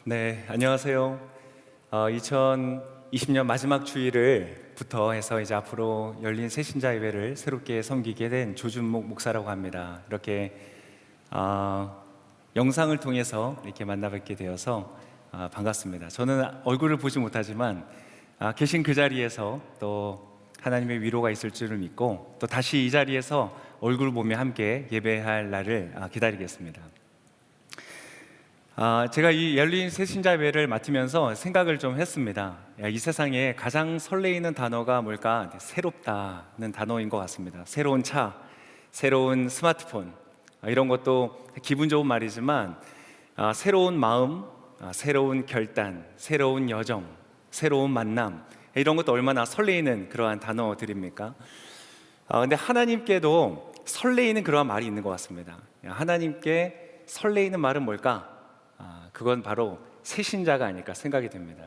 네, 안녕하세요. 2020년 마지막 주일을부터 해서 이제 앞으로 열린 새신자 예배를 새롭게 섬기게 된 조준목 목사라고 합니다. 이렇게 영상을 통해서 이렇게 만나뵙게 되어서 반갑습니다. 저는 얼굴을 보지 못하지만 계신 그 자리에서 또 하나님의 위로가 있을 줄을 믿고 또 다시 이 자리에서 얼굴 보며 함께 예배할 날을 기다리겠습니다. 제가 이 열린 새신자 예배를 맡으면서 생각을 좀 했습니다. 이 세상에 가장 설레이는 단어가 뭘까? 새롭다는 단어인 것 같습니다. 새로운 차, 새로운 스마트폰, 이런 것도 기분 좋은 말이지만 새로운 마음, 새로운 결단, 새로운 여정, 새로운 만남, 이런 것도 얼마나 설레이는 그러한 단어들입니까? 근데 하나님께도 설레이는 그러한 말이 있는 것 같습니다. 하나님께 설레이는 말은 뭘까? 그건 바로 새신자가 아닐까 생각이 됩니다.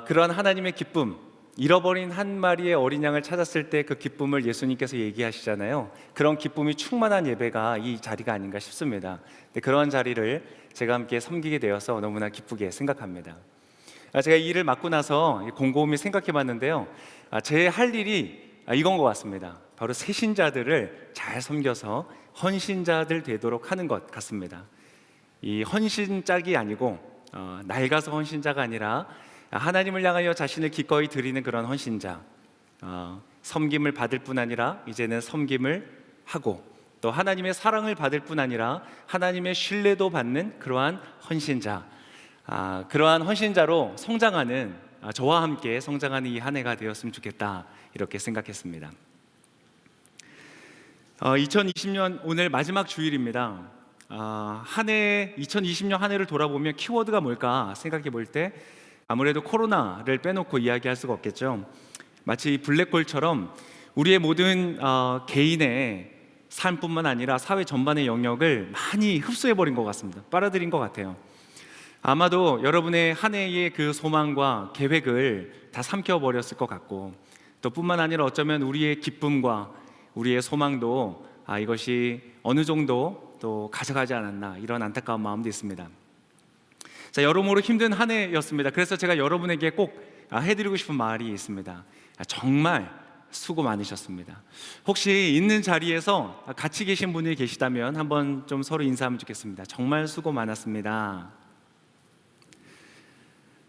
그러한 하나님의 기쁨, 잃어버린 한 마리의 어린 양을 찾았을 때 그 기쁨을 예수님께서 얘기하시잖아요. 그런 기쁨이 충만한 예배가 이 자리가 아닌가 싶습니다. 그러한 자리를 제가 함께 섬기게 되어서 너무나 기쁘게 생각합니다. 제가 이 일을 맡고 나서 곰곰이 생각해 봤는데요, 제 할 일이 이건 것 같습니다. 바로 새신자들을 잘 섬겨서 헌신자들 되도록 하는 것 같습니다. 이 헌신짝이 아니고 낡아서 헌신자가 아니라 하나님을 향하여 자신을 기꺼이 드리는 그런 헌신자, 섬김을 받을 뿐 아니라 이제는 섬김을 하고 또 하나님의 사랑을 받을 뿐 아니라 하나님의 신뢰도 받는 그러한 헌신자, 그러한 헌신자로 성장하는, 저와 함께 성장하는 이 한 해가 되었으면 좋겠다, 이렇게 생각했습니다. 2020년 오늘 마지막 주일입니다. 2020년 한 해를 돌아보면 키워드가 뭘까 생각해 볼 때 아무래도 코로나를 빼놓고 이야기할 수가 없겠죠. 마치 블랙홀처럼 우리의 모든 개인의 삶뿐만 아니라 사회 전반의 영역을 많이 흡수해버린 것 같습니다. 빨아들인 것 같아요. 아마도 여러분의 한 해의 그 소망과 계획을 다 삼켜버렸을 것 같고, 또 뿐만 아니라 어쩌면 우리의 기쁨과 우리의 소망도 이것이 어느 정도 또 가져가지 않았나, 이런 안타까운 마음도 있습니다. 자, 여러모로 힘든 한 해였습니다. 그래서 제가 여러분에게 꼭 해드리고 싶은 말이 있습니다. 정말 수고 많으셨습니다. 혹시 있는 자리에서 같이 계신 분이 계시다면 한번 좀 서로 인사하면 좋겠습니다. 정말 수고 많았습니다.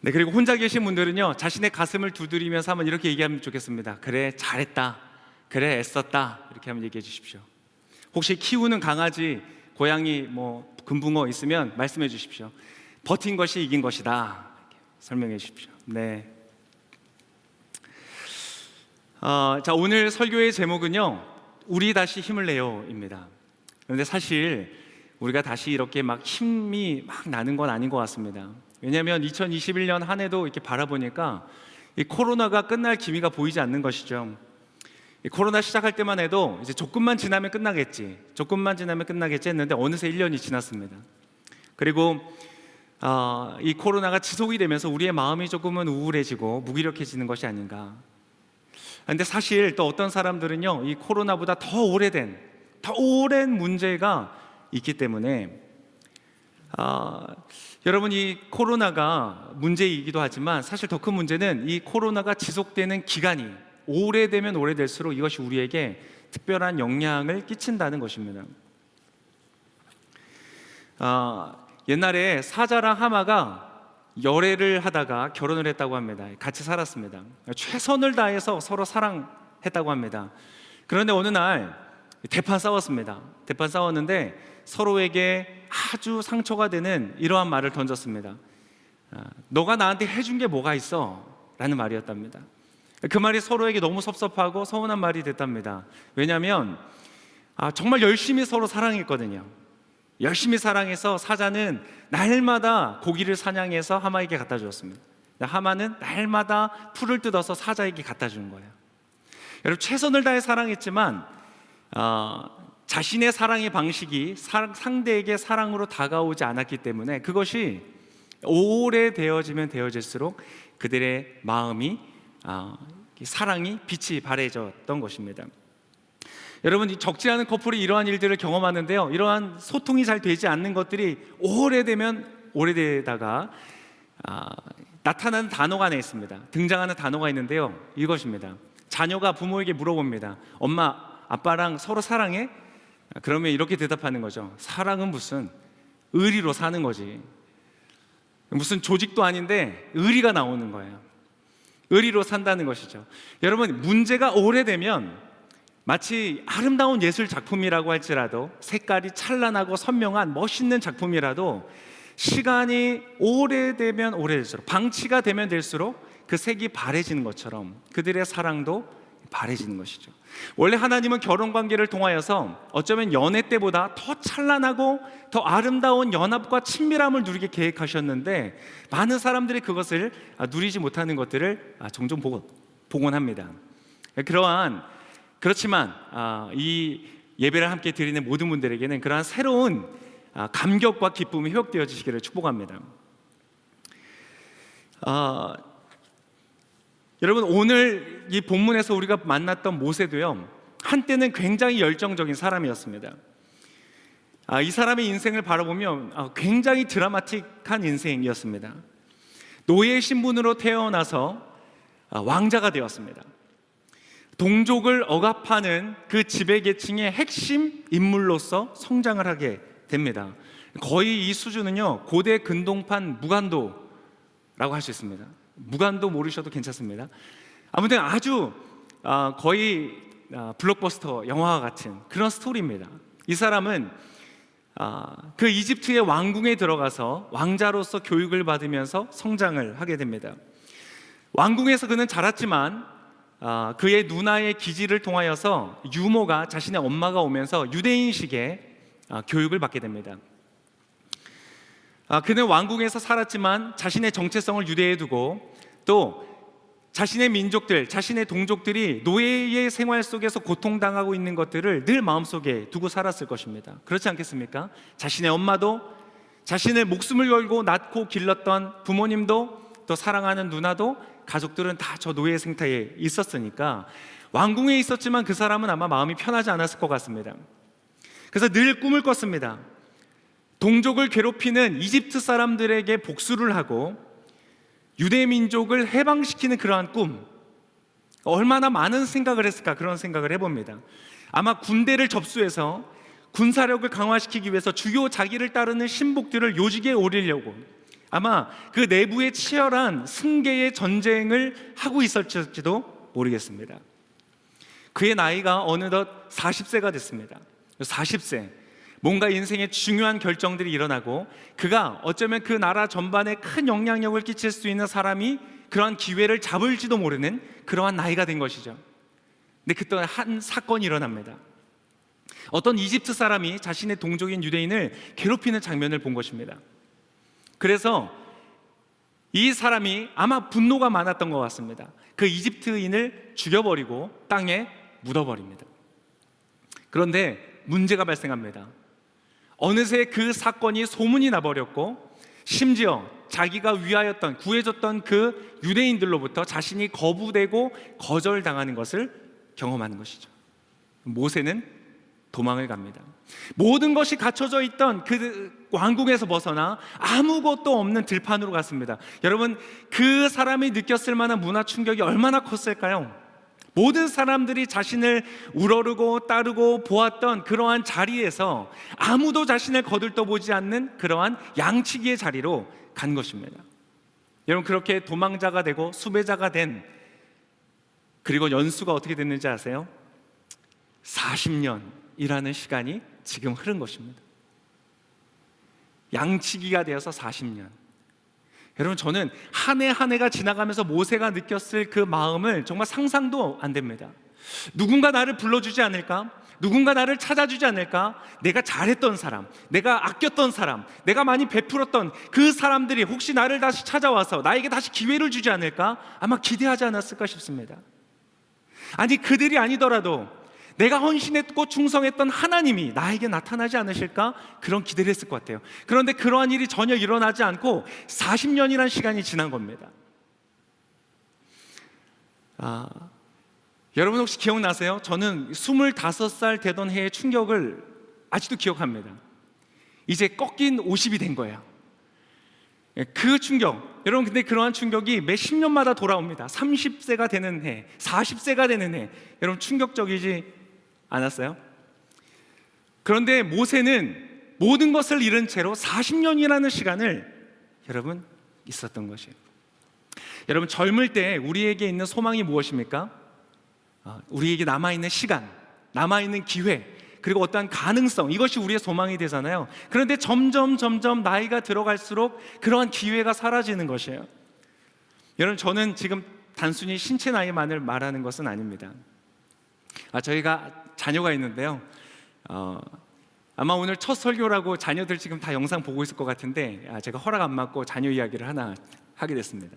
네, 그리고 혼자 계신 분들은요, 자신의 가슴을 두드리면서 한번 이렇게 얘기하면 좋겠습니다. 그래, 잘했다. 그래, 애썼다. 이렇게 한번 얘기해 주십시오. 혹시 키우는 강아지, 고양이, 금붕어 있으면 말씀해 주십시오. 버틴 것이 이긴 것이다, 설명해 주십시오. 네. 자, 오늘 설교의 제목은요, 우리 다시 힘을 내요입니다. 그런데 사실 우리가 다시 이렇게 막 힘이 막 나는 건 아닌 것 같습니다. 왜냐하면 2021년 한 해도 이렇게 바라보니까 이 코로나가 끝날 기미가 보이지 않는 것이죠. 이 코로나 시작할 때만 해도 이제 조금만 지나면 끝나겠지 했는데 어느새 1년이 지났습니다. 그리고 이 코로나가 지속이 되면서 우리의 마음이 조금은 우울해지고 무기력해지는 것이 아닌가. 그런데 사실 또 어떤 사람들은요, 이 코로나보다 더 오랜 문제가 있기 때문에 여러분, 이 코로나가 문제이기도 하지만 사실 더 큰 문제는 이 코로나가 지속되는 기간이 오래되면 오래될수록 이것이 우리에게 특별한 영향을 끼친다는 것입니다. 옛날에 사자랑 하마가 열애를 하다가 결혼을 했다고 합니다. 같이 살았습니다. 최선을 다해서 서로 사랑했다고 합니다. 그런데 어느 날 대판 싸웠는데 서로에게 아주 상처가 되는 이러한 말을 던졌습니다. 너가 나한테 해준 게 뭐가 있어? 라는 말이었답니다. 그 말이 서로에게 너무 섭섭하고 서운한 말이 됐답니다. 왜냐하면 정말 열심히 서로 사랑했거든요. 열심히 사랑해서 사자는 날마다 고기를 사냥해서 하마에게 갖다 주었습니다. 하마는 날마다 풀을 뜯어서 사자에게 갖다 주는 거예요. 여러분, 최선을 다해 사랑했지만 자신의 사랑의 방식이 상대에게 사랑으로 다가오지 않았기 때문에 그것이 오래되어지면 되어질수록 그들의 마음이 사랑이 빛이 바래졌던 것입니다. 여러분, 적지 않은 커플이 이러한 일들을 경험하는데요, 이러한 소통이 잘 되지 않는 것들이 오래되면 오래되다가 나타나는 단어가 하나 있습니다. 등장하는 단어가 있는데요, 이것입니다. 자녀가 부모에게 물어봅니다. 엄마, 아빠랑 서로 사랑해? 그러면 이렇게 대답하는 거죠. 사랑은 무슨, 의리로 사는 거지. 무슨 조직도 아닌데 의리가 나오는 거예요. 의리로 산다는 것이죠. 여러분, 문제가 오래되면 마치 아름다운 예술 작품이라고 할지라도, 색깔이 찬란하고 선명한 멋있는 작품이라도 시간이 오래되면 오래될수록, 방치가 되면 될수록 그 색이 바래지는 것처럼 그들의 사랑도 바래지는 것이죠. 원래 하나님은 결혼관계를 통하여서 어쩌면 연애 때보다 더 찬란하고 더 아름다운 연합과 친밀함을 누리게 계획하셨는데, 많은 사람들이 그것을 누리지 못하는 것들을 종종 복원합니다. 그렇지만 이 예배를 함께 드리는 모든 분들에게는 그러한 새로운 감격과 기쁨이 회복되어지시기를 축복합니다. 여러분, 오늘 이 본문에서 우리가 만났던 모세도요, 한때는 굉장히 열정적인 사람이었습니다. 이 사람의 인생을 바라보면 굉장히 드라마틱한 인생이었습니다. 노예 신분으로 태어나서 왕자가 되었습니다. 동족을 억압하는 그 지배계층의 핵심 인물로서 성장을 하게 됩니다. 거의 이 수준은요, 고대 근동판 무간도라고 할 수 있습니다. 무간도 모르셔도 괜찮습니다. 아무튼 아주 거의 블록버스터 영화와 같은 그런 스토리입니다. 이 사람은 그 이집트의 왕궁에 들어가서 왕자로서 교육을 받으면서 성장을 하게 됩니다. 왕궁에서 그는 자랐지만 그의 누나의 기지를 통하여서 유모가, 자신의 엄마가 오면서 유대인식의 교육을 받게 됩니다. 그는 왕궁에서 살았지만 자신의 정체성을 유대에 두고, 또 자신의 민족들, 자신의 동족들이 노예의 생활 속에서 고통당하고 있는 것들을 늘 마음속에 두고 살았을 것입니다. 그렇지 않겠습니까? 자신의 엄마도, 자신의 목숨을 걸고 낳고 길렀던 부모님도, 또 사랑하는 누나도, 가족들은 다 저 노예 생태에 있었으니까 왕궁에 있었지만 그 사람은 아마 마음이 편하지 않았을 것 같습니다. 그래서 늘 꿈을 꿨습니다. 동족을 괴롭히는 이집트 사람들에게 복수를 하고 유대 민족을 해방시키는 그러한 꿈, 얼마나 많은 생각을 했을까, 그런 생각을 해봅니다. 아마 군대를 접수해서 군사력을 강화시키기 위해서 주요 자기를 따르는 신복들을 요직에 오리려고 아마 그 내부에 치열한 승계의 전쟁을 하고 있었을지도 모르겠습니다. 그의 나이가 어느덧 40세가 됐습니다. 40세, 뭔가 인생의 중요한 결정들이 일어나고 그가 어쩌면 그 나라 전반에 큰 영향력을 끼칠 수 있는 사람이 그러한 기회를 잡을지도 모르는 그러한 나이가 된 것이죠. 근데 그때 한 사건이 일어납니다. 어떤 이집트 사람이 자신의 동족인 유대인을 괴롭히는 장면을 본 것입니다. 그래서 이 사람이 아마 분노가 많았던 것 같습니다. 그 이집트인을 죽여버리고 땅에 묻어버립니다. 그런데 문제가 발생합니다. 어느새 그 사건이 소문이 나버렸고, 심지어 자기가 위하였던, 구해줬던 그 유대인들로부터 자신이 거부되고 거절당하는 것을 경험하는 것이죠. 모세는 도망을 갑니다. 모든 것이 갖춰져 있던 그 왕궁에서 벗어나 아무것도 없는 들판으로 갔습니다. 여러분, 그 사람이 느꼈을 만한 문화 충격이 얼마나 컸을까요? 모든 사람들이 자신을 우러르고 따르고 보았던 그러한 자리에서 아무도 자신을 거들떠보지 않는 그러한 양치기의 자리로 간 것입니다. 여러분, 그렇게 도망자가 되고 수배자가 된, 그리고 연수가 어떻게 됐는지 아세요? 40년이라는 시간이 지금 흐른 것입니다. 양치기가 되어서 40년. 여러분, 저는 한 해 한 해가 지나가면서 모세가 느꼈을 그 마음을 정말 상상도 안 됩니다. 누군가 나를 불러주지 않을까? 누군가 나를 찾아주지 않을까? 내가 잘했던 사람, 내가 아꼈던 사람, 내가 많이 베풀었던 그 사람들이 혹시 나를 다시 찾아와서 나에게 다시 기회를 주지 않을까? 아마 기대하지 않았을까 싶습니다. 아니, 그들이 아니더라도 내가 헌신했고 충성했던 하나님이 나에게 나타나지 않으실까? 그런 기대를 했을 것 같아요. 그런데 그러한 일이 전혀 일어나지 않고 40년이라는 시간이 지난 겁니다. 여러분 혹시 기억나세요? 저는 25살 되던 해의 충격을 아직도 기억합니다. 이제 꺾인 50이 된 거예요. 그 충격, 여러분, 근데 그러한 충격이 매 10년마다 돌아옵니다. 30세가 되는 해, 40세가 되는 해, 여러분 충격적이지 않았어요? 그런데 모세는 모든 것을 잃은 채로 40년이라는 시간을 여러분 있었던 것이에요. 여러분, 젊을 때 우리에게 있는 소망이 무엇입니까? 우리에게 남아있는 시간, 남아있는 기회, 그리고 어떠한 가능성, 이것이 우리의 소망이 되잖아요. 그런데 점점 나이가 들어갈수록 그러한 기회가 사라지는 것이에요. 여러분, 저는 지금 단순히 신체 나이만을 말하는 것은 아닙니다. 저희가 자녀가 있는데요, 아마 오늘 첫 설교라고 자녀들 지금 다 영상 보고 있을 것 같은데, 제가 허락 안 받고 자녀 이야기를 하나 하게 됐습니다.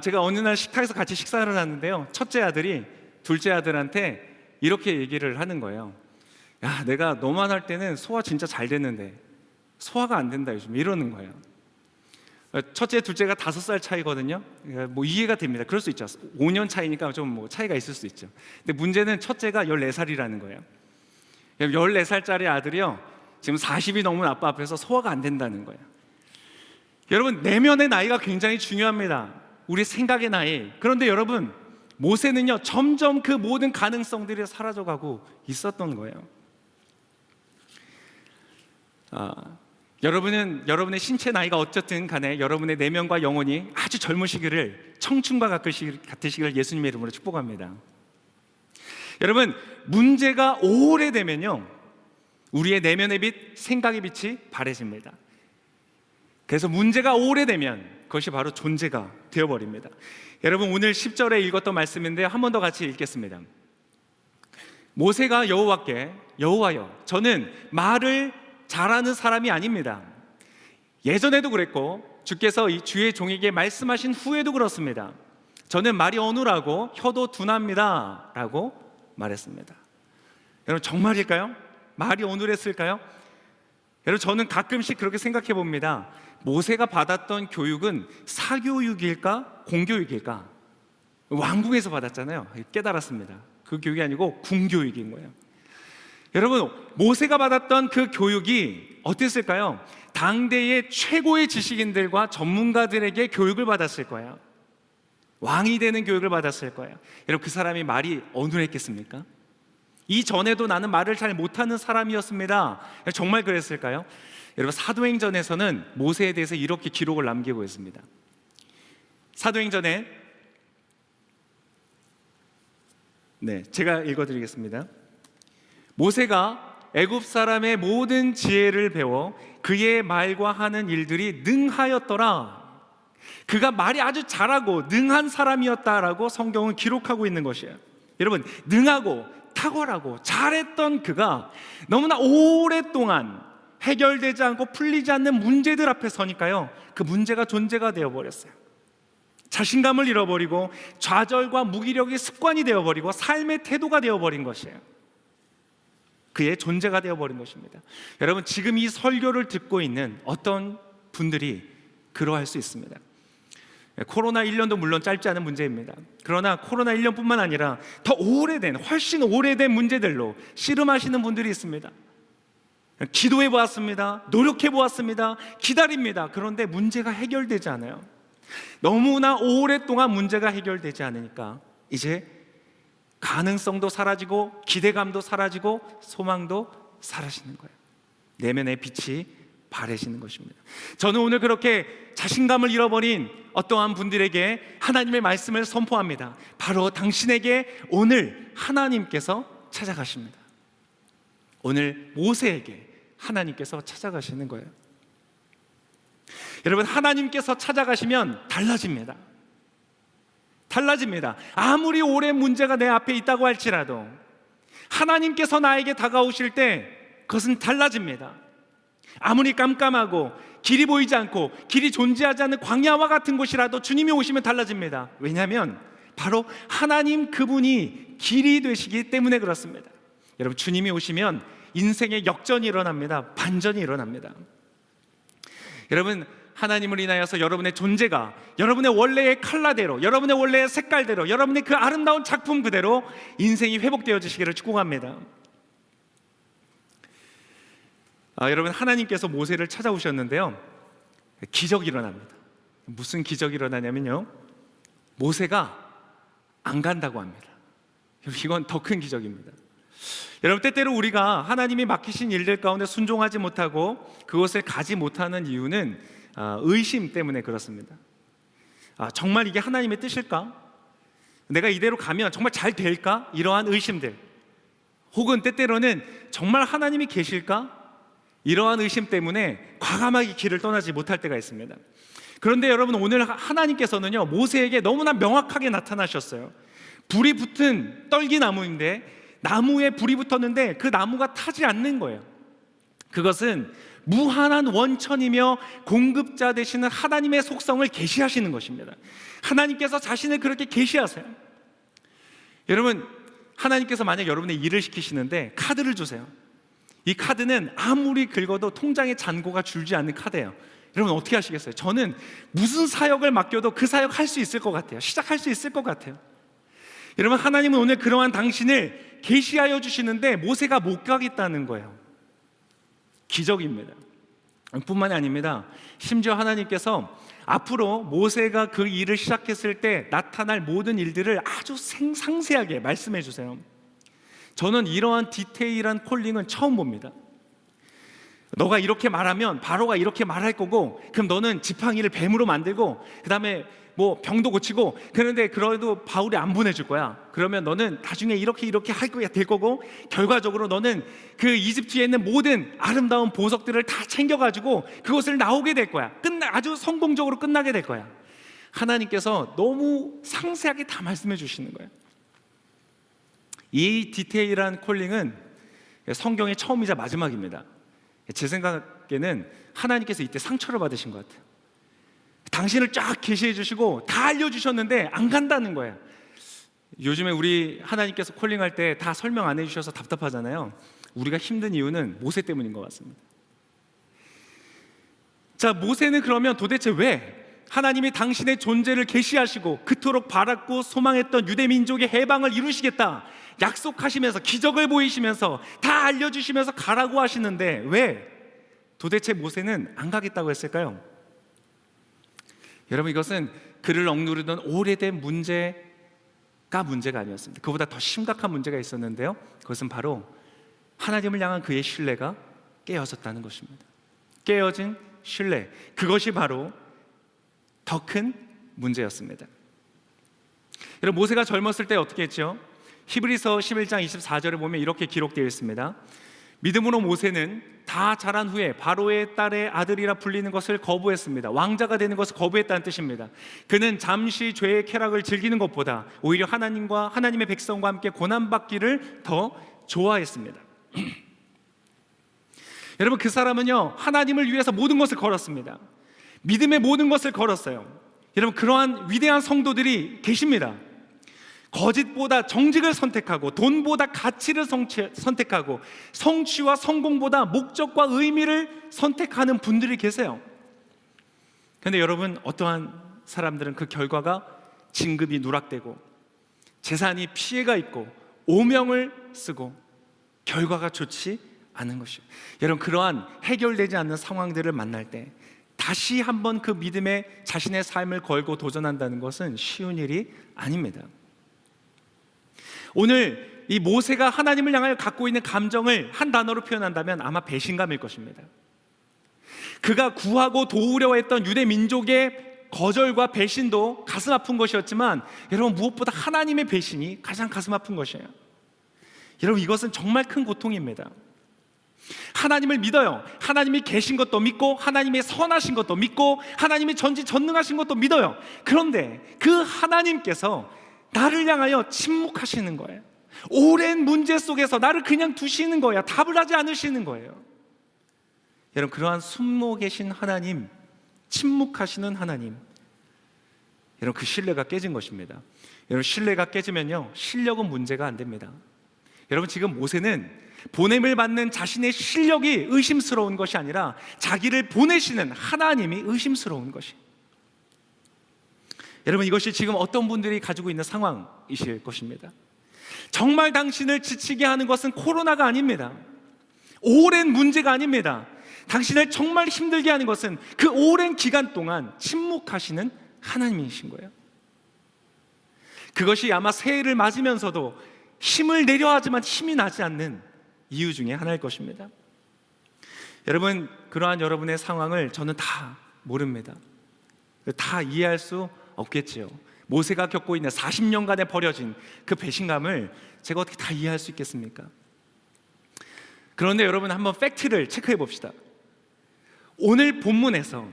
제가 어느 날 식탁에서 같이 식사를 하는데요, 첫째 아들이 둘째 아들한테 이렇게 얘기를 하는 거예요. 야, 내가 너만 할 때는 소화 진짜 잘 됐는데 소화가 안 된다 요즘, 이러는 거예요. 첫째 둘째가 5살 차이거든요. 뭐 이해가 됩니다. 그럴 수 있죠. 5년 차이니까 좀 뭐 차이가 있을 수 있죠. 근데 문제는 첫째가 14살이라는 거예요. 14살짜리 아들이요, 지금 40이 넘은 아빠 앞에서 소화가 안 된다는 거예요. 여러분, 내면의 나이가 굉장히 중요합니다. 우리 생각의 나이. 그런데 여러분, 모세는요, 점점 그 모든 가능성들이 사라져가고 있었던 거예요. 여러분은 여러분의 신체 나이가 어쨌든 간에 여러분의 내면과 영혼이 아주 젊으시기를, 청춘과 같으시기를 예수님의 이름으로 축복합니다. 여러분, 문제가 오래되면요, 우리의 내면의 빛, 생각의 빛이 바래집니다. 그래서 문제가 오래되면 그것이 바로 존재가 되어버립니다. 여러분, 오늘 10절에 읽었던 말씀인데 한 번 더 같이 읽겠습니다. 모세가 여호와께, 여호와여, 저는 말을 잘하는 사람이 아닙니다. 예전에도 그랬고 주께서 이 주의 종에게 말씀하신 후에도 그렇습니다. 저는 말이 어눌하고 혀도 둔합니다 라고 말했습니다. 여러분, 정말일까요? 말이 어눌했을까요? 여러분, 저는 가끔씩 그렇게 생각해 봅니다. 모세가 받았던 교육은 사교육일까 공교육일까? 왕궁에서 받았잖아요. 깨달았습니다. 그 교육이 아니고 궁교육인 거예요. 여러분, 모세가 받았던 그 교육이 어땠을까요? 당대의 최고의 지식인들과 전문가들에게 교육을 받았을 거예요. 왕이 되는 교육을 받았을 거예요. 여러분, 그 사람이 말이 어눌했겠습니까? 이전에도 나는 말을 잘 못하는 사람이었습니다. 정말 그랬을까요? 여러분, 사도행전에서는 모세에 대해서 이렇게 기록을 남기고 있습니다. 사도행전에, 제가 읽어드리겠습니다. 모세가 애굽 사람의 모든 지혜를 배워 그의 말과 하는 일들이 능하였더라. 그가 말이 아주 잘하고 능한 사람이었다라고 성경은 기록하고 있는 것이에요. 여러분, 능하고 탁월하고 잘했던 그가 너무나 오랫동안 해결되지 않고 풀리지 않는 문제들 앞에 서니까요, 그 문제가 존재가 되어버렸어요. 자신감을 잃어버리고 좌절과 무기력이 습관이 되어버리고 삶의 태도가 되어버린 것이에요. 그의 존재가 되어버린 것입니다. 여러분, 지금 이 설교를 듣고 있는 어떤 분들이 그러할 수 있습니다. 코로나 1년도 물론 짧지 않은 문제입니다. 그러나 코로나 1년뿐만 아니라 더 오래된, 훨씬 오래된 문제들로 씨름하시는 분들이 있습니다. 기도해 보았습니다. 노력해 보았습니다. 기다립니다. 그런데 문제가 해결되지 않아요. 너무나 오랫동안 문제가 해결되지 않으니까 이제 가능성도 사라지고 기대감도 사라지고 소망도 사라지는 거예요. 내면의 빛이 바래지는 것입니다. 저는 오늘 그렇게 자신감을 잃어버린 어떠한 분들에게 하나님의 말씀을 선포합니다. 바로 당신에게 오늘 하나님께서 찾아가십니다. 오늘 모세에게 하나님께서 찾아가시는 거예요. 여러분, 하나님께서 찾아가시면 달라집니다. 달라집니다. 아무리 오랜 문제가 내 앞에 있다고 할지라도 하나님께서 나에게 다가오실 때 그것은 달라집니다. 아무리 깜깜하고 길이 보이지 않고 길이 존재하지 않는 광야와 같은 곳이라도 주님이 오시면 달라집니다. 왜냐하면 바로 하나님 그분이 길이 되시기 때문에 그렇습니다. 여러분, 주님이 오시면 인생의 역전이 일어납니다. 반전이 일어납니다. 여러분, 하나님을 인하여서 여러분의 존재가 여러분의 원래의 컬러대로, 여러분의 원래의 색깔대로, 여러분의 그 아름다운 작품 그대로 인생이 회복되어지시기를 축복합니다. 여러분, 하나님께서 모세를 찾아오셨는데요, 기적이 일어납니다. 무슨 기적이 일어나냐면요, 모세가 안 간다고 합니다. 이건 더 큰 기적입니다. 여러분, 때때로 우리가 하나님이 맡기신 일들 가운데 순종하지 못하고 그것을 가지 못하는 이유는 의심 때문에 그렇습니다. 정말 이게 하나님의 뜻일까? 내가 이대로 가면 정말 잘 될까? 이러한 의심들, 혹은 때때로는 정말 하나님이 계실까? 이러한 의심 때문에 과감하게 길을 떠나지 못할 때가 있습니다. 그런데 여러분, 오늘 하나님께서는요, 모세에게 너무나 명확하게 나타나셨어요. 불이 붙은 떨기나무인데, 나무에 불이 붙었는데 그 나무가 타지 않는 거예요. 그것은 무한한 원천이며 공급자 되시는 하나님의 속성을 계시하시는 것입니다. 하나님께서 자신을 그렇게 계시하세요. 여러분, 하나님께서 만약 여러분의 일을 시키시는데 카드를 주세요. 이 카드는 아무리 긁어도 통장에 잔고가 줄지 않는 카드예요. 여러분, 어떻게 하시겠어요? 저는 무슨 사역을 맡겨도 그 사역 할 수 있을 것 같아요. 시작할 수 있을 것 같아요. 여러분, 하나님은 오늘 그러한 당신을 계시하여 주시는데 모세가 못 가겠다는 거예요. 기적입니다. 뿐만이 아닙니다. 심지어 하나님께서 앞으로 모세가 그 일을 시작했을 때 나타날 모든 일들을 아주 상세하게 말씀해 주세요. 저는 이러한 디테일한 콜링은 처음 봅니다. 너가 이렇게 말하면 바로가 이렇게 말할 거고, 그럼 너는 지팡이를 뱀으로 만들고, 그 다음에 뭐 병도 고치고, 그런데 그래도 바울이 안 보내줄 거야. 그러면 너는 나중에 이렇게 할 거야, 될 거고, 결과적으로 너는 그 이집트에 있는 모든 아름다운 보석들을 다 챙겨가지고 그것을 나오게 될 거야. 아주 성공적으로 끝나게 될 거야. 하나님께서 너무 상세하게 다 말씀해 주시는 거예요. 이 디테일한 콜링은 성경의 처음이자 마지막입니다. 제 생각에는 하나님께서 이때 상처를 받으신 것 같아요. 당신을 쫙 계시해 주시고 다 알려주셨는데 안 간다는 거예요. 요즘에 우리 하나님께서 콜링할 때 다 설명 안 해주셔서 답답하잖아요. 우리가 힘든 이유는 모세 때문인 것 같습니다. 자, 모세는 그러면 도대체 왜 하나님이 당신의 존재를 계시하시고 그토록 바랐고 소망했던 유대 민족의 해방을 이루시겠다 약속하시면서 기적을 보이시면서 다 알려주시면서 가라고 하시는데 왜 도대체 모세는 안 가겠다고 했을까요? 여러분, 이것은 그를 억누르던 오래된 문제가 아니었습니다. 그보다 더 심각한 문제가 있었는데요, 그것은 바로 하나님을 향한 그의 신뢰가 깨어졌다는 것입니다. 깨어진 신뢰, 그것이 바로 더 큰 문제였습니다. 여러분, 모세가 젊었을 때 어떻게 했죠? 히브리서 11장 24절에 보면 이렇게 기록되어 있습니다. 믿음으로 모세는 다 자란 후에 바로의 딸의 아들이라 불리는 것을 거부했습니다. 왕자가 되는 것을 거부했다는 뜻입니다. 그는 잠시 죄의 쾌락을 즐기는 것보다 오히려 하나님과 하나님의 백성과 함께 고난받기를 더 좋아했습니다. 여러분, 그 사람은요, 하나님을 위해서 모든 것을 걸었습니다. 믿음의 모든 것을 걸었어요. 여러분, 그러한 위대한 성도들이 계십니다. 거짓보다 정직을 선택하고 돈보다 가치를 선택하고 성취와 성공보다 목적과 의미를 선택하는 분들이 계세요. 그런데 여러분, 어떠한 사람들은 그 결과가 진급이 누락되고 재산이 피해가 있고 오명을 쓰고 결과가 좋지 않은 것이에요. 여러분, 그러한 해결되지 않는 상황들을 만날 때 다시 한번 그 믿음에 자신의 삶을 걸고 도전한다는 것은 쉬운 일이 아닙니다. 오늘 이 모세가 하나님을 향하여 갖고 있는 감정을 한 단어로 표현한다면 아마 배신감일 것입니다. 그가 구하고 도우려 했던 유대 민족의 거절과 배신도 가슴 아픈 것이었지만, 여러분, 무엇보다 하나님의 배신이 가장 가슴 아픈 것이에요. 여러분, 이것은 정말 큰 고통입니다. 하나님을 믿어요. 하나님이 계신 것도 믿고 하나님의 선하신 것도 믿고 하나님이 전지전능하신 것도 믿어요. 그런데 그 하나님께서 나를 향하여 침묵하시는 거예요. 오랜 문제 속에서 나를 그냥 두시는 거예요. 답을 하지 않으시는 거예요. 여러분, 그러한 숨모 계신 하나님, 침묵하시는 하나님, 여러분, 그 신뢰가 깨진 것입니다. 여러분, 신뢰가 깨지면요, 실력은 문제가 안 됩니다. 여러분, 지금 모세는 보냄을 받는 자신의 실력이 의심스러운 것이 아니라 자기를 보내시는 하나님이 의심스러운 것이에요. 여러분, 이것이 지금 어떤 분들이 가지고 있는 상황이실 것입니다. 정말 당신을 지치게 하는 것은 코로나가 아닙니다. 오랜 문제가 아닙니다. 당신을 정말 힘들게 하는 것은 그 오랜 기간 동안 침묵하시는 하나님이신 거예요. 그것이 아마 새해를 맞으면서도 힘을 내려 하지만 힘이 나지 않는 이유 중에 하나일 것입니다. 여러분, 그러한 여러분의 상황을 저는 다 모릅니다. 다 이해할 수 없겠지요. 모세가 겪고 있는 40년간에 버려진 그 배신감을 제가 어떻게 다 이해할 수 있겠습니까? 그런데 여러분, 한번 팩트를 체크해 봅시다. 오늘 본문에서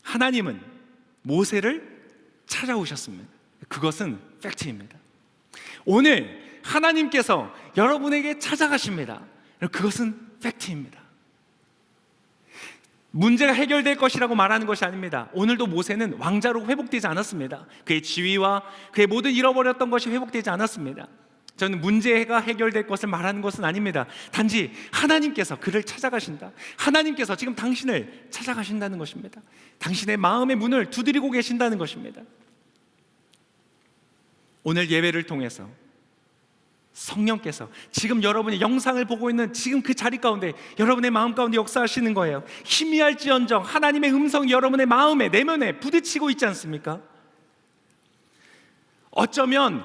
하나님은 모세를 찾아오셨습니다. 그것은 팩트입니다. 오늘 하나님께서 여러분에게 찾아가십니다. 그것은 팩트입니다. 문제가 해결될 것이라고 말하는 것이 아닙니다. 오늘도 모세는 왕자로 회복되지 않았습니다. 그의 지위와 그의 모든 잃어버렸던 것이 회복되지 않았습니다. 저는 문제가 해결될 것을 말하는 것은 아닙니다. 단지 하나님께서 그를 찾아가신다. 하나님께서 지금 당신을 찾아가신다는 것입니다. 당신의 마음의 문을 두드리고 계신다는 것입니다. 오늘 예배를 통해서 성령께서 지금 여러분이 영상을 보고 있는 지금 그 자리 가운데 여러분의 마음 가운데 역사하시는 거예요. 희미할지언정 하나님의 음성이 여러분의 마음에 내면에 부딪히고 있지 않습니까? 어쩌면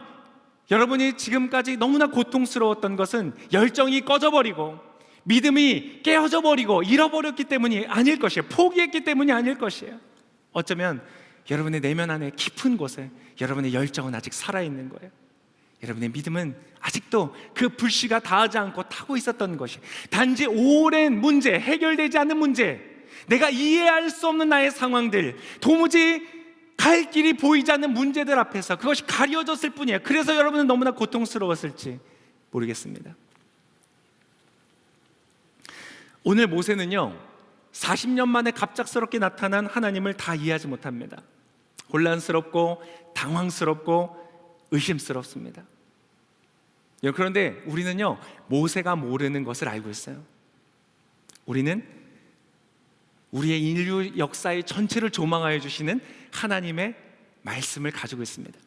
여러분이 지금까지 너무나 고통스러웠던 것은 열정이 꺼져버리고 믿음이 깨어져 버리고 잃어버렸기 때문이 아닐 것이에요. 포기했기 때문이 아닐 것이에요. 어쩌면 여러분의 내면 안에 깊은 곳에 여러분의 열정은 아직 살아있는 거예요. 여러분의 믿음은 아직도 그 불씨가 닿지 않고 타고 있었던 것이, 단지 오랜 문제, 해결되지 않는 문제, 내가 이해할 수 없는 나의 상황들, 도무지 갈 길이 보이지 않는 문제들 앞에서 그것이 가려졌을 뿐이에요. 그래서 여러분은 너무나 고통스러웠을지 모르겠습니다. 오늘 모세는요, 40년 만에 갑작스럽게 나타난 하나님을 다 이해하지 못합니다. 혼란스럽고 당황스럽고 의심스럽습니다. 그런데 우리는요, 모세가 모르는 것을 알고 있어요. 우리는 우리의 인류 역사의 전체를 조망하여 주시는 하나님의 말씀을 가지고 있습니다.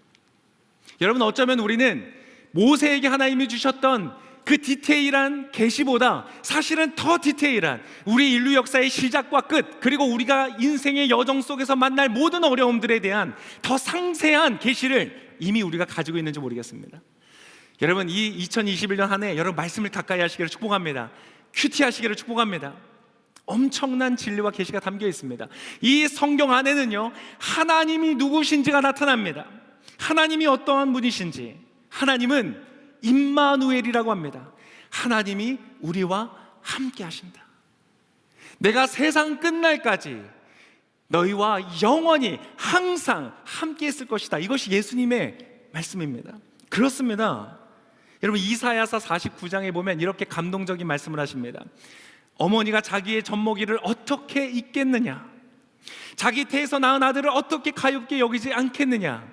여러분, 어쩌면 우리는 모세에게 하나님이 주셨던 그 디테일한 계시보다 사실은 더 디테일한 우리 인류 역사의 시작과 끝, 그리고 우리가 인생의 여정 속에서 만날 모든 어려움들에 대한 더 상세한 계시를 이미 우리가 가지고 있는지 모르겠습니다. 여러분, 이 2021년 한 해 여러분 말씀을 가까이 하시기를 축복합니다. 큐티 하시기를 축복합니다. 엄청난 진리와 계시가 담겨 있습니다. 이 성경 안에는요, 하나님이 누구신지가 나타납니다. 하나님이 어떠한 분이신지. 하나님은 임마누엘이라고 합니다. 하나님이 우리와 함께 하신다. 내가 세상 끝날까지 너희와 영원히 항상 함께 있을 것이다. 이것이 예수님의 말씀입니다. 그렇습니다. 여러분, 이사야서 49장에 보면 이렇게 감동적인 말씀을 하십니다. 어머니가 자기의 젖먹이를 어떻게 잊겠느냐? 자기 태에서 낳은 아들을 어떻게 가엾게 여기지 않겠느냐?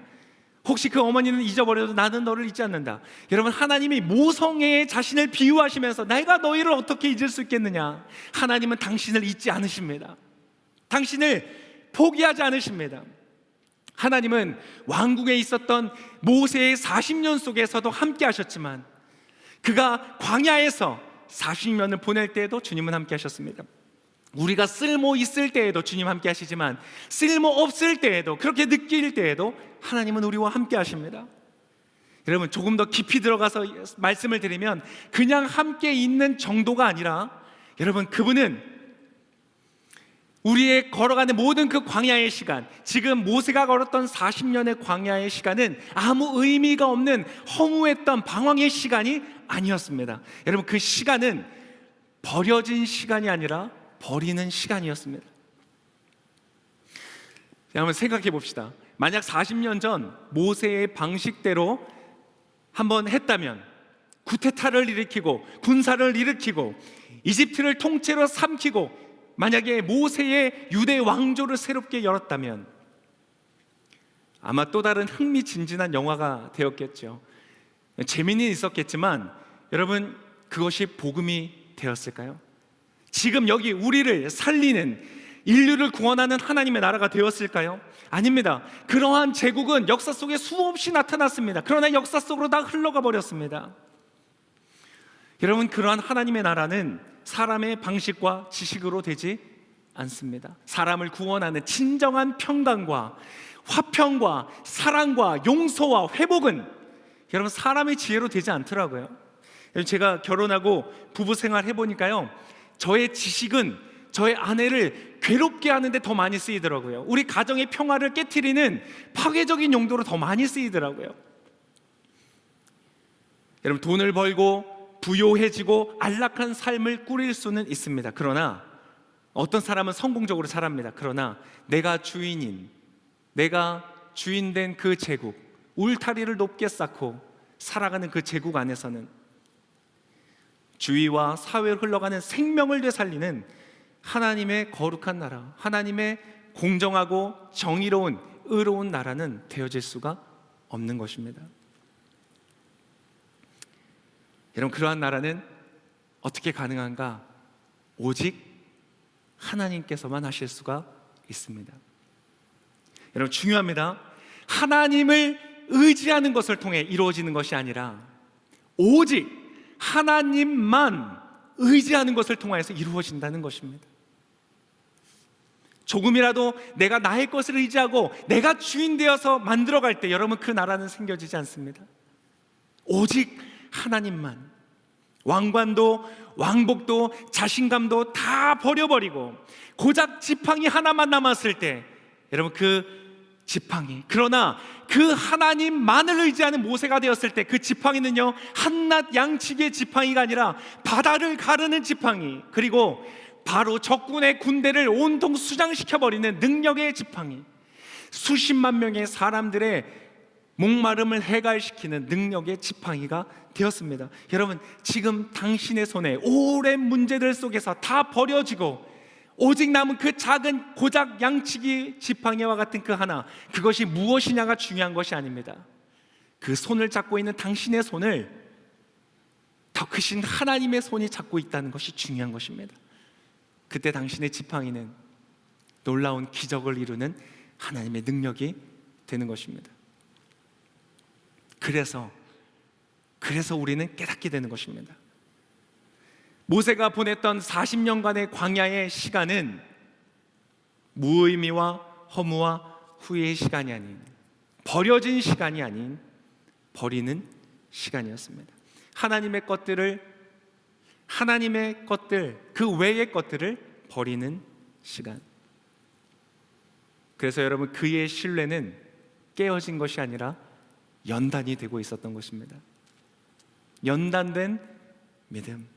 혹시 그 어머니는 잊어버려도 나는 너를 잊지 않는다. 여러분, 하나님이 모성애에 자신을 비유하시면서 내가 너희를 어떻게 잊을 수 있겠느냐? 하나님은 당신을 잊지 않으십니다. 당신을 포기하지 않으십니다. 하나님은 왕궁에 있었던 모세의 40년 속에서도 함께 하셨지만, 그가 광야에서 40년을 보낼 때에도 주님은 함께 하셨습니다. 우리가 쓸모 있을 때에도 주님 함께 하시지만, 쓸모 없을 때에도, 그렇게 느낄 때에도 하나님은 우리와 함께 하십니다. 여러분, 조금 더 깊이 들어가서 말씀을 드리면, 그냥 함께 있는 정도가 아니라, 여러분, 그분은 우리의 걸어가는 모든 그 광야의 시간, 지금 모세가 걸었던 40년의 광야의 시간은 아무 의미가 없는 허무했던 방황의 시간이 아니었습니다. 여러분, 그 시간은 버려진 시간이 아니라 버리는 시간이었습니다. 한번 생각해 봅시다. 만약 40년 전 모세의 방식대로 한번 했다면, 쿠데타를 일으키고 군사를 일으키고 이집트를 통째로 삼키고 만약에 모세의 유대 왕조를 새롭게 열었다면 아마 또 다른 흥미진진한 영화가 되었겠죠. 재미는 있었겠지만 여러분, 그것이 복음이 되었을까요? 지금 여기 우리를 살리는, 인류를 구원하는 하나님의 나라가 되었을까요? 아닙니다. 그러한 제국은 역사 속에 수없이 나타났습니다. 그러나 역사 속으로 다 흘러가 버렸습니다. 여러분, 그러한 하나님의 나라는 사람의 방식과 지식으로 되지 않습니다. 사람을 구원하는 진정한 평강과 화평과 사랑과 용서와 회복은 여러분 사람의 지혜로 되지 않더라고요. 제가 결혼하고 부부 생활 해보니까요, 저의 지식은 저의 아내를 괴롭게 하는데 더 많이 쓰이더라고요. 우리 가정의 평화를 깨트리는 파괴적인 용도로 더 많이 쓰이더라고요. 여러분, 돈을 벌고 부요해지고 안락한 삶을 꾸릴 수는 있습니다. 그러나 어떤 사람은 성공적으로 살합니다. 그러나 내가 주인인, 내가 주인된 그 제국, 울타리를 높게 쌓고 살아가는 그 제국 안에서는 주위와 사회를 흘러가는 생명을 되살리는 하나님의 거룩한 나라, 하나님의 공정하고 정의로운 의로운 나라는 되어질 수가 없는 것입니다. 여러분, 그러한 나라는 어떻게 가능한가? 오직 하나님께서만 하실 수가 있습니다. 여러분, 중요합니다. 하나님을 의지하는 것을 통해 이루어지는 것이 아니라 오직 하나님만 의지하는 것을 통해서 이루어진다는 것입니다. 조금이라도 내가 나의 것을 의지하고 내가 주인 되어서 만들어갈 때 여러분, 그 나라는 생겨지지 않습니다. 오직 하나님만. 왕관도 왕복도 자신감도 다 버려버리고 고작 지팡이 하나만 남았을 때 여러분, 그 지팡이, 그러나 그 하나님만을 의지하는 모세가 되었을 때 그 지팡이는요, 한낱 양치기의 지팡이가 아니라 바다를 가르는 지팡이, 그리고 바로 적군의 군대를 온통 수장시켜버리는 능력의 지팡이, 수십만 명의 사람들의 목마름을 해갈시키는 능력의 지팡이가 되었습니다. 여러분, 지금 당신의 손에 오랜 문제들 속에서 다 버려지고 오직 남은 그 작은 고작 양치기 지팡이와 같은 그 하나, 그것이 무엇이냐가 중요한 것이 아닙니다. 그 손을 잡고 있는 당신의 손을 더 크신 하나님의 손이 잡고 있다는 것이 중요한 것입니다. 그때 당신의 지팡이는 놀라운 기적을 이루는 하나님의 능력이 되는 것입니다. 그래서 우리는 깨닫게 되는 것입니다. 모세가 보냈던 40년간의 광야의 시간은 무의미와 허무와 후회의 시간이 아닌, 버려진 시간이 아닌 버리는 시간이었습니다. 하나님의 것들, 그 외의 것들을 버리는 시간. 그래서 여러분, 그의 신뢰는 깨어진 것이 아니라 연단이 되고 있었던 것입니다. 연단된 믿음,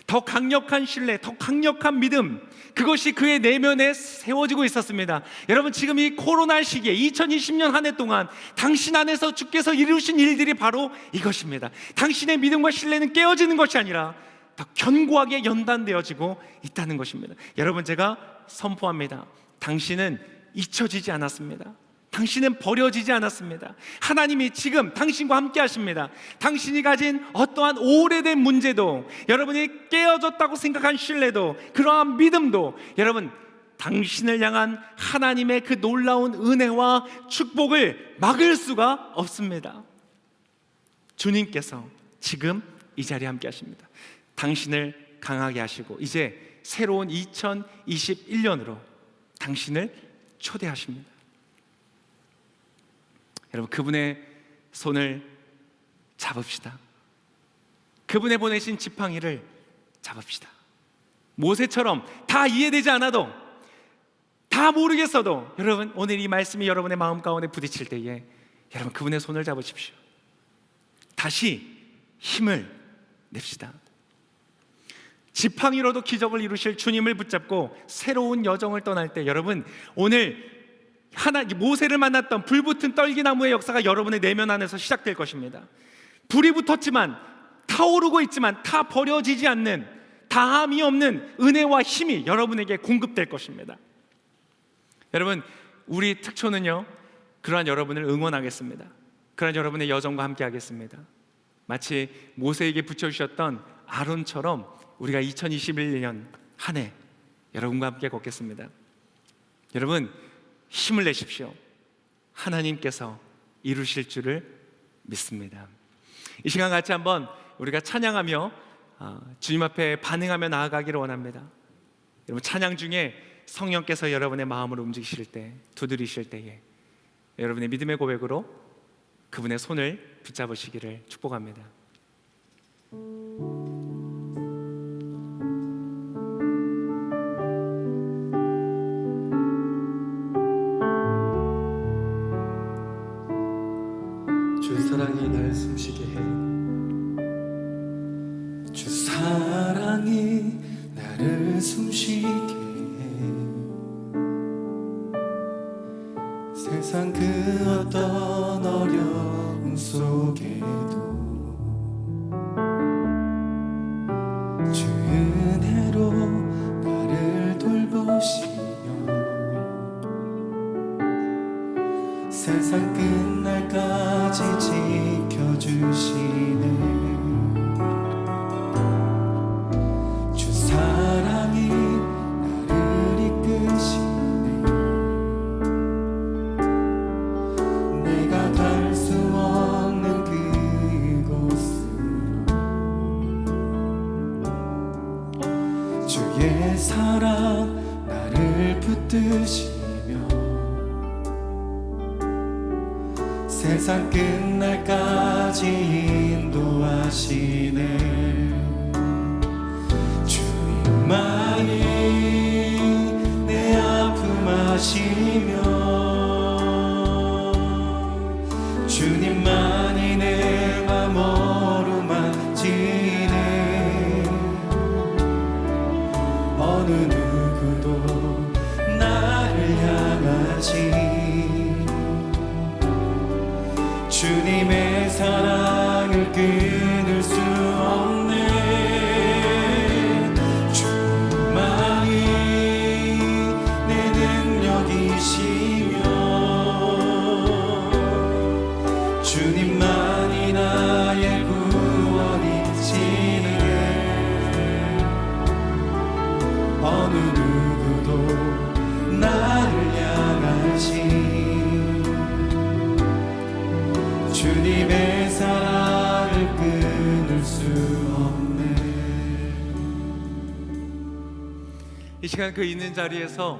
더 강력한 신뢰, 더 강력한 믿음, 그것이 그의 내면에 세워지고 있었습니다. 여러분, 지금 이 코로나 시기에 2020년 한 해 동안 당신 안에서 주께서 이루신 일들이 바로 이것입니다. 당신의 믿음과 신뢰는 깨어지는 것이 아니라 더 견고하게 연단되어지고 있다는 것입니다. 여러분, 제가 선포합니다. 당신은 잊혀지지 않았습니다. 당신은 버려지지 않았습니다. 하나님이 지금 당신과 함께 하십니다. 당신이 가진 어떠한 오래된 문제도, 여러분이 깨어졌다고 생각한 신뢰도, 그러한 믿음도 여러분, 당신을 향한 하나님의 그 놀라운 은혜와 축복을 막을 수가 없습니다. 주님께서 지금 이 자리에 함께 하십니다. 당신을 강하게 하시고 이제 새로운 2021년으로 당신을 초대하십니다. 여러분, 그분의 손을 잡읍시다. 그분의 보내신 지팡이를 잡읍시다. 모세처럼 다 이해되지 않아도, 다 모르겠어도 여러분, 오늘 이 말씀이 여러분의 마음 가운데 부딪힐 때에 여러분, 그분의 손을 잡으십시오. 다시 힘을 냅시다. 지팡이로도 기적을 이루실 주님을 붙잡고 새로운 여정을 떠날 때 여러분, 오늘 모세를 만났던 불붙은 떨기나무의 역사가 여러분의 내면 안에서 시작될 것입니다. 불이 붙었지만, 타오르고 있지만 다 버려지지 않는, 다함이 없는 은혜와 힘이 여러분에게 공급될 것입니다. 여러분, 우리 특초는요, 그러한 여러분을 응원하겠습니다. 그러한 여러분의 여정과 함께 하겠습니다. 마치 모세에게 붙여주셨던 아론처럼 우리가 2021년 한 해 여러분과 함께 걷겠습니다. 여러분, 힘을 내십시오. 하나님께서 이루실 줄을 믿습니다. 이 시간 같이 한번 우리가 찬양하며 주님 앞에 반응하며 나아가기를 원합니다. 여러분, 찬양 중에 성령께서 여러분의 마음을 움직이실 때, 두드리실 때에 여러분의 믿음의 고백으로 그분의 손을 붙잡으시기를 축복합니다. 주 사랑이 날 숨쉬게 해. 주 사랑이 나를 숨쉬게 해. 세상 그 어떤 어려움 속에도 주 은혜로 나를 돌보시며 세상 끝날까지 지켜주시네. 주 사랑이 나를 이끄시네. 내가 갈 수 없는 그곳으로 주의 사랑 나를 붙드시며 세상 끝날까지 인도하시네. 주님만이 내 아픔 아시며 주님만이 내 맘 어루만지네. 어느 누구도 나를 향하지 주님의 사랑을 끊을 수 없네. 주만이 내 능력이시며 주님만이 나의 구원이시네. 어느 누구도 나를 향하시 주님의 사랑을 끊을 수 없네. 이 시간 그 있는 자리에서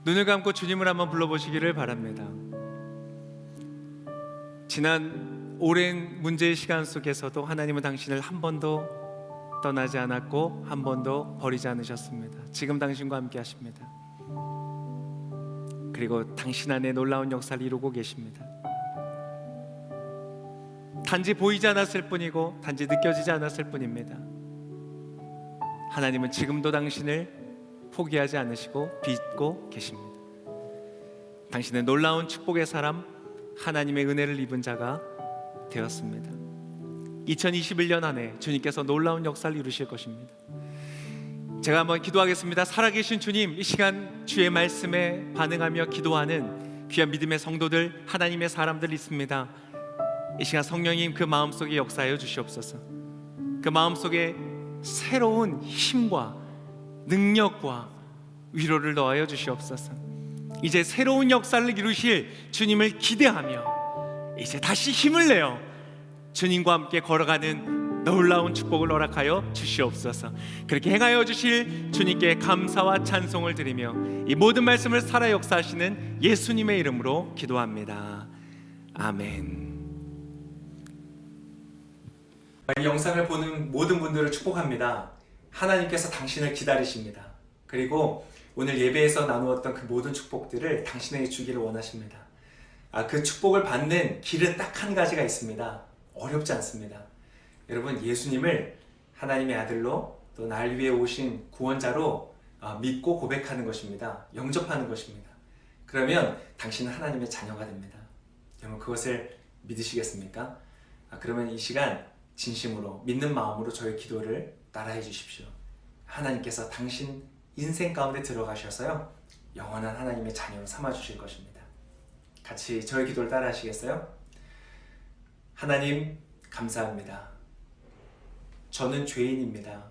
눈을 감고 주님을 한번 불러보시기를 바랍니다. 지난 오랜 문제의 시간 속에서도 하나님은 당신을 한 번도 떠나지 않았고 한 번도 버리지 않으셨습니다. 지금 당신과 함께 하십니다. 그리고 당신 안에 놀라운 역사를 이루고 계십니다. 단지 보이지 않았을 뿐이고 단지 느껴지지 않았을 뿐입니다. 하나님은 지금도 당신을 포기하지 않으시고 빚고 계십니다. 당신은 놀라운 축복의 사람, 하나님의 은혜를 입은 자가 되었습니다. 2021년 한 해 주님께서 놀라운 역사를 이루실 것입니다. 제가 한번 기도하겠습니다. 살아계신 주님, 이 시간 주의 말씀에 반응하며 기도하는 귀한 믿음의 성도들, 하나님의 사람들 있습니다. 이 시간 성령님 그 마음속에 역사하여 주시옵소서. 그 마음속에 새로운 힘과 능력과 위로를 넣어여 주시옵소서. 이제 새로운 역사를 이루실 주님을 기대하며 이제 다시 힘을 내어 주님과 함께 걸어가는 놀라운 축복을 허락하여 주시옵소서. 그렇게 행하여 주실 주님께 감사와 찬송을 드리며 이 모든 말씀을 살아 역사하시는 예수님의 이름으로 기도합니다. 아멘. 이 영상을 보는 모든 분들을 축복합니다. 하나님께서 당신을 기다리십니다. 그리고 오늘 예배에서 나누었던 그 모든 축복들을 당신에게 주기를 원하십니다. 그 축복을 받는 길은 딱 한 가지가 있습니다. 어렵지 않습니다. 여러분, 예수님을 하나님의 아들로 또 날 위해 오신 구원자로 믿고 고백하는 것입니다. 영접하는 것입니다. 그러면 당신은 하나님의 자녀가 됩니다. 여러분, 그것을 믿으시겠습니까? 그러면 이 시간 진심으로 믿는 마음으로 저의 기도를 따라해 주십시오. 하나님께서 당신 인생 가운데 들어가셔서요, 영원한 하나님의 자녀로 삼아 주실 것입니다. 같이 저의 기도를 따라 하시겠어요? 하나님, 감사합니다. 저는 죄인입니다.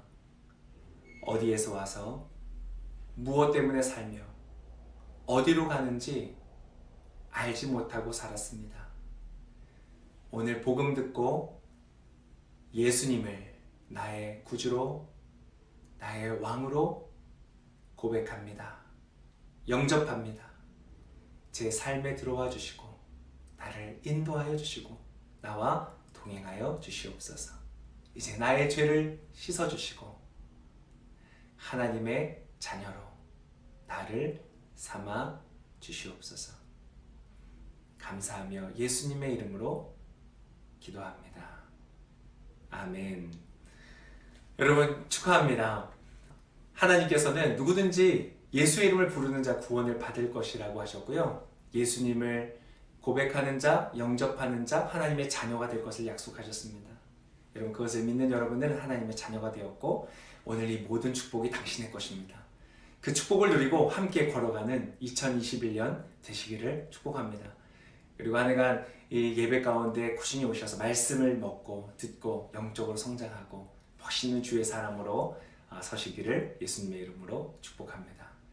어디에서 와서 무엇 때문에 살며 어디로 가는지 알지 못하고 살았습니다. 오늘 복음 듣고 예수님을 나의 구주로, 나의 왕으로 고백합니다. 영접합니다. 제 삶에 들어와 주시고 나를 인도하여 주시고 나와 동행하여 주시옵소서. 이제 나의 죄를 씻어 주시고 하나님의 자녀로 나를 삼아 주시옵소서. 감사하며 예수님의 이름으로 기도합니다. 아멘. 여러분 축하합니다. 하나님께서는 누구든지 예수의 이름을 부르는 자 구원을 받을 것이라고 하셨고요. 예수님을 고백하는 자, 영접하는 자, 하나님의 자녀가 될 것을 약속하셨습니다. 여러분 그것을 믿는 여러분들은 하나님의 자녀가 되었고 오늘 이 모든 축복이 당신의 것입니다. 그 축복을 누리고 함께 걸어가는 2021년 되시기를 축복합니다. 그리고 한 해간 이 예배 가운데 꾸준히 오셔서 말씀을 먹고 듣고 영적으로 성장하고 멋있는 주의 사람으로 서시기를 예수님의 이름으로 축복합니다.